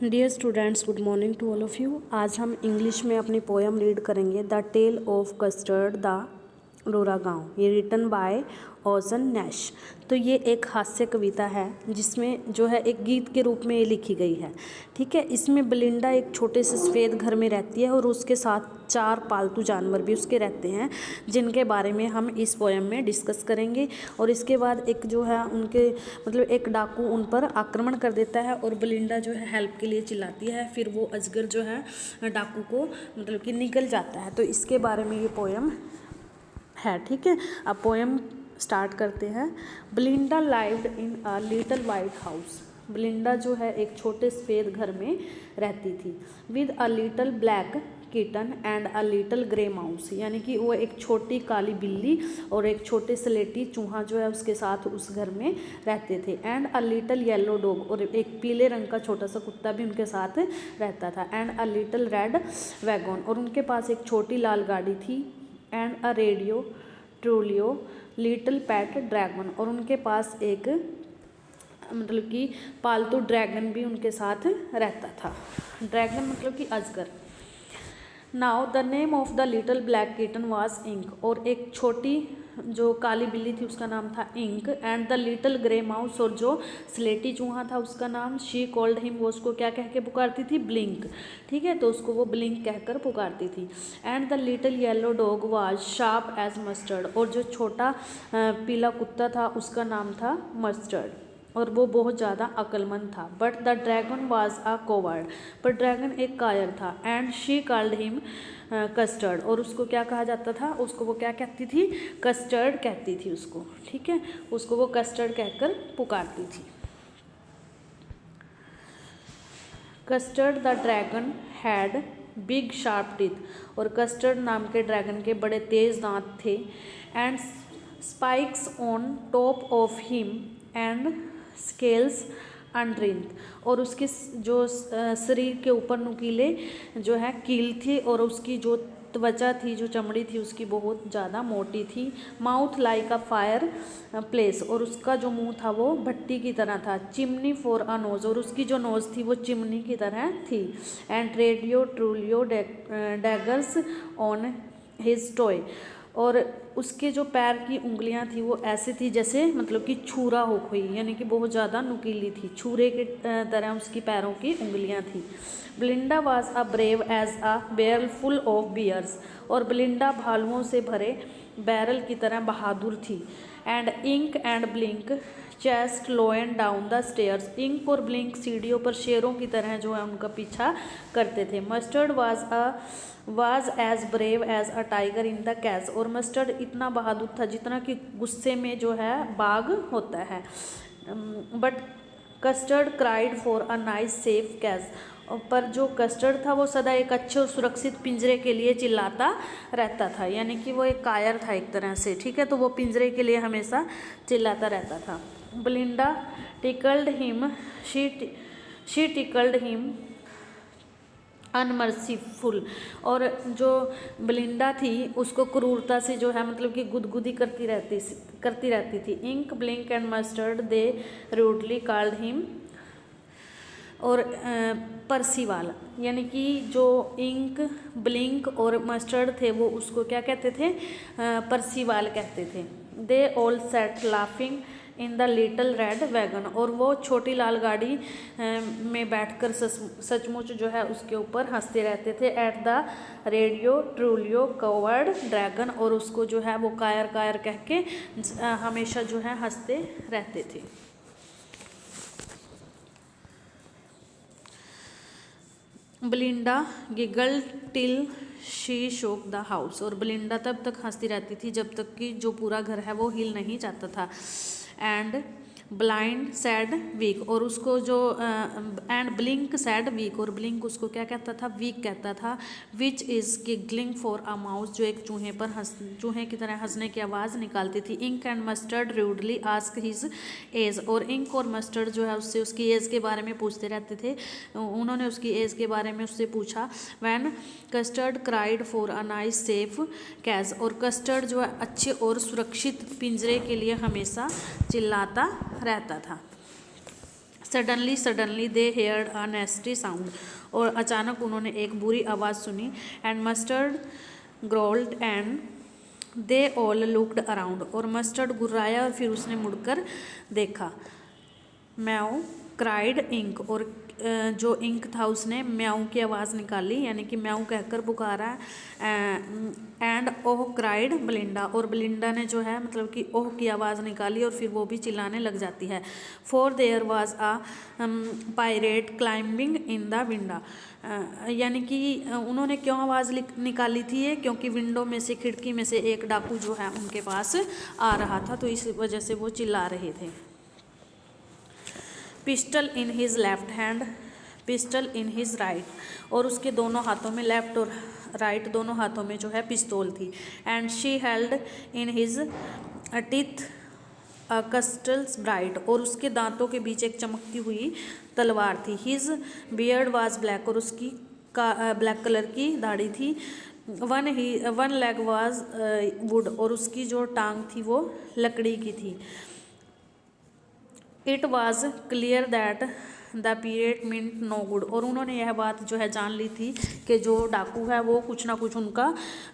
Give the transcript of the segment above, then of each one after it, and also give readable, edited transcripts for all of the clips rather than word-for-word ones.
Dear students, good morning to all of you. आज हम English में अपनी पोएम रीड करेंगे the tale of Custard the रोरा गाँव। ये रिटन बाय ओजन नैश। तो ये एक हास्य कविता है जिसमें जो है एक गीत के रूप में ये लिखी गई है। ठीक है। इसमें बेलिंडा एक छोटे से सफ़ेद घर में रहती है और उसके साथ 4 पालतू जानवर भी उसके रहते हैं, जिनके बारे में हम इस पोएम में डिस्कस करेंगे। और इसके बाद एक जो है उनके मतलब एक डाकू उन पर आक्रमण कर देता है और बेलिंडा जो है हेल्प के लिए चिल्लाती है। फिर वो अजगर जो है डाकू को मतलब कि निकल जाता है। तो इसके बारे में ये पोएम है। ठीक है। अब पोएम स्टार्ट करते हैं। Belinda lived in a little white house. Belinda जो है एक छोटे सफ़ेद घर में रहती थी। With a little black kitten and a little grey mouse, यानी कि वो एक छोटी काली बिल्ली और एक छोटे स्लेटी चूहा जो है उसके साथ उस घर में रहते थे। And a little yellow dog, और एक पीले रंग का छोटा सा कुत्ता भी उनके साथ रहता था। And a little red wagon, और उनके पास एक छोटी लाल गाड़ी थी। And a radio ट्रूलियो little PAT dragon, और उनके पास एक मतलब कि पालतू ड्रैगन भी उनके साथ रहता था। ड्रैगन मतलब कि अजगर। Now the name of the little black kitten was Ink, और एक छोटी जो काली बिल्ली थी उसका नाम था Ink. And the little grey mouse, और जो स्लेटी चूहा था उसका नाम शी कॉल्ड हिम, वो उसको क्या कह के पुकारती थी? ब्लिंक। ठीक है। तो उसको वो ब्लिंक कहकर पुकारती थी। And the little yellow dog was sharp as Mustard, और जो छोटा पीला कुत्ता था उसका नाम था मस्टर्ड, और वो बहुत ज़्यादा अक्लमंद था। But the dragon was a coward, पर ड्रैगन एक कायर था। And she called him custard, और उसको क्या कहा जाता था? उसको वो क्या कहती थी? कस्टर्ड कहती थी उसको। ठीक है। उसको वो कस्टर्ड कहकर पुकारती थी। Custard the dragon had big sharp teeth, और कस्टर्ड नाम के ड्रैगन के बड़े तेज दांत थे। And spikes on top of him and scales underneath, और उसके जो शरीर के ऊपर नुकीले जो है कील थी, और उसकी जो त्वचा थी, जो चमड़ी थी उसकी बहुत ज़्यादा मोटी थी। Mouth like a fire place, और उसका जो मुंह था वो भट्टी की तरह था। चिमनी फॉर अ नोज, और उसकी जो नोज थी वो चिमनी की तरह थी। And radio ट्रूलियो daggers on his toy, और उसके जो पैर की उंगलियां थी वो ऐसी थी जैसे मतलब कि छुरा हो कोई, यानी कि बहुत ज़्यादा नुकीली थी। छुरे के तरह उसकी पैरों की उंगलियां थी। Belinda was a brave as a barrel full of bears, और बेलिंडा भालुओं से भरे बैरल की तरह बहादुर थी। And Ink and Blink chased lion down the stairs, Ink और ब्लिंक सीढ़ियों पर शेरों की तरह जो है उनका पीछा करते थे। Mustard was as brave as a tiger in the catch, और मस्टर्ड इतना बहादुर था जितना कि गुस्से में जो है बाघ होता है। But custard cried for a nice safe catch, पर जो कस्टर्ड था वो सदा एक अच्छे और सुरक्षित पिंजरे के लिए चिल्लाता रहता था, यानी कि वो एक कायर था एक तरह से। ठीक है। तो वो पिंजरे के लिए हमेशा चिल्लाता रहता था। Belinda tickled him she tickled him unmerciful, और जो बेलिंडा थी उसको क्रूरता से जो है मतलब कि गुदगुदी करती रहती थी। Ink Blink and Mustard they rudely called him, और परसीवाल, यानी कि जो इंक ब्लिंक और मस्टर्ड थे वो उसको क्या कहते थे? परसीवाल कहते थे। They all set laughing in the little red wagon, और वो छोटी लाल गाड़ी में बैठकर सचमुच जो है उसके ऊपर हंसते रहते थे। At the radio ट्रूलियो covered dragon, और उसको जो है वो कायर कायर कह के हमेशा जो है हंसते रहते थे। बेलिंडा गिगल टिल शी शोक द हाउस, और बेलिंडा तब तक हंसती रहती थी जब तक कि जो पूरा घर है वो हिल नहीं जाता था। एंड ब्लाइंड सैड वीक, और उसको जो एंड ब्लिंक सैड वीक, और ब्लिंक उसको क्या कहता था? वीक कहता था। Which is giggling for a mouse, जो एक चूहे पर चूहे की तरह हंसने की आवाज़ निकालती थी। Ink and Mustard rudely ask his age, और इंक और मस्टर्ड जो है उससे उसकी एज के बारे में पूछते रहते थे। उन्होंने उसकी एज के बारे में उससे पूछा। When Custard cried for a nice safe cage, और कस्टर्ड जो है अच्छे और सुरक्षित पिंजरे के लिए हमेशा चिल्लाता रहता था। Suddenly they heard a नेस्टी sound, और अचानक उन्होंने एक बुरी आवाज़ सुनी। And mustard growled and they all looked around, और मस्टर्ड गुर्राया और फिर उसने मुड़कर देखा। म्याऊ क्राइड इंक, और जो इंक था उसने म्याऊ की आवाज़ निकाली, यानी कि म्याऊ कहकर पुकारा। एंड ओह क्राइड बिलिंडा, और बिलिंडा ने जो है मतलब कि ओह की आवाज़ निकाली और फिर वो भी चिल्लाने लग जाती है। For there was a pirate climbing in the window, यानी कि उन्होंने क्यों आवाज़ निकाली थी ये, क्योंकि विंडो में से, खिड़की में से एक डाकू जो है उनके पास आ रहा था, तो इस वजह से वो चिल्ला रहे थे। Pistol in his left hand, pistol in his right, और उसके दोनों हाथों में, लेफ्ट और राइट दोनों हाथों में जो है पिस्तौल थी। And she held in his teeth cutlass bright, और उसके दांतों के बीच एक चमकती हुई तलवार थी। हिज बियर्ड वाज ब्लैक, और उसकी ब्लैक कलर की दाढ़ी थी। वन लेग वाज वुड, और उसकी जो टांग थी वो लकड़ी की थी। It was clear that the period meant no good, और उन्होंने यह बात जो है जान ली थी कि जो डाकू है वो कुछ ना कुछ उनका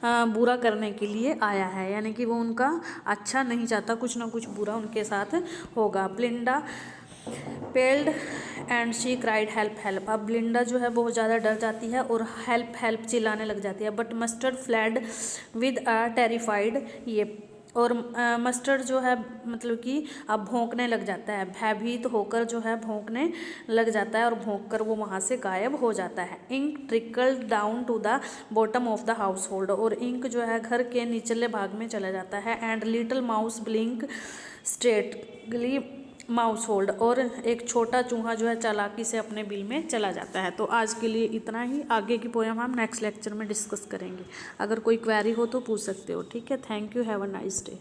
बुरा करने के लिए आया है, यानी कि वो उनका अच्छा नहीं चाहता, कुछ ना कुछ बुरा उनके साथ होगा। ब्लिंडा पेल्ड and she cried help help, अब ब्लिंडा जो है बहुत ज़्यादा डर जाती है और हेल्प हेल्प चिल्लाने लग जाती है। But mustard fled with a terrified ये, और मस्टर्ड जो है मतलब कि अब भौंकने लग जाता है, भयभीत होकर जो है भौंकने लग जाता है, और भौंक कर वो वहाँ से गायब हो जाता है। Ink trickled down to the bottom of the household, और इंक जो है घर के निचले भाग में चला जाता है। And little mouse blink straightly mouse hold, और एक छोटा चूहा जो है चालाकी से अपने बिल में चला जाता है। तो आज के लिए इतना ही, आगे की पोएम हम नेक्स्ट लेक्चर में डिस्कस करेंगे। अगर कोई क्वेरी हो तो पूछ सकते हो, ठीक है। Thank you, have a nice day.